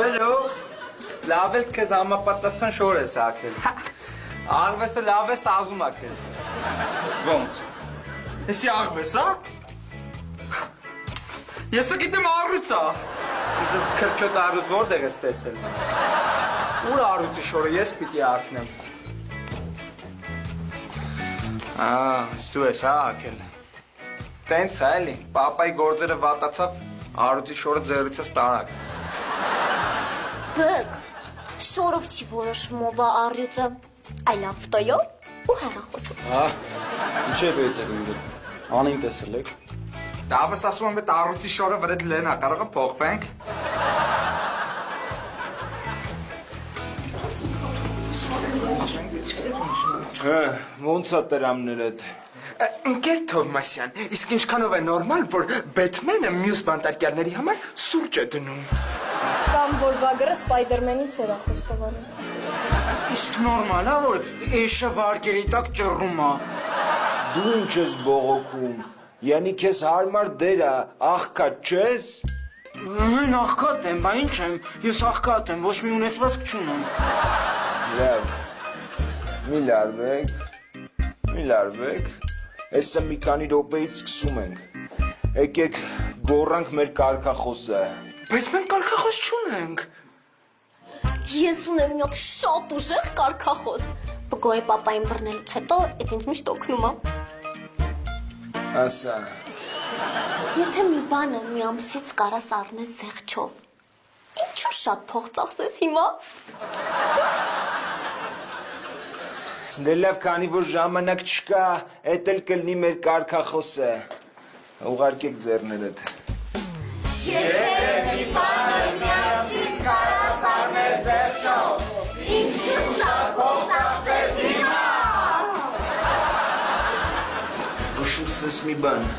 Բերո, լավ էլ քեզ համապատասխան շոր ես ակել։ Աղվեսը լավ է սազում ա քեզ։ Ոնց։ Էսի աղվես, հա։ Ես գիտեմ առյուծ ա։ Քրչոտ առյուծ որտեղ ես տեսել։ Ուր առյուծի շորը ես պիտի ակնեմ։ Ստու ես հա ակել։ Տենց է էլի, պապայի գործերը վատացավ, առյուծի շորը ձեռիցս տարակ։ Բգ, շորով չի որոշվում ով ա առյուծը, այլ ավտոյով ու հեռախոսով։ Ինչ է դեյցել ինգել, անին տեսել եք։ Դավս ասում եմ, այդ առյուծի շորը վրեդ լենա, կարող է փոխվենք։ Ոնց է տրամներդ։ Ընկեր Թովմասյան, իսկ ինչքանով է նորմալ, որ Բեթմենը մյուս բանտարկյալների համար սուրճ է դնում։ Կամ որ վագրը Սպայդերմենի սեր ա խոստովանում։ Իսկ նորմալ է, որ էշը վարկերի տակ ճռռում է։ Դու ինչ ես բողոքում, յանի քեզ հարմար դեր է, աղքատ չես։ Հեն աղքատ եմ, բա ինչ եմ, ես աղքատ եմ, ոչ մի ունեցվածք չունեմ։ Լավ, մի լարվեք, Էսը մի քանի րոպեից սկսում ենք, եկեք գոռանք մեր կարգախոսը։ Բայց մենք կարգախոս չունենք։ Ես ունեմ մի հատ շատ ուժեղ կարգախոս։ Բգոյի պապային բռնելուց հետո էդ ինձ միշտ օգնում ա։ Ասա։ Եթե մի բանը մի ամսից կարաս առնես զեղչով, ինչու շատ փող ծախսես հիմա։ Դե լավ, քանի որ ժամանակ չկա, էդ էլ կլինի մեր կարգախոսը։ Ուղարկեք ձեռներդ։ Եթե մի բանը մի ամսից կարաս առնես զեղչով, ինչու շատ փող ծախսես հիմա։ Ուշուսս մի բան։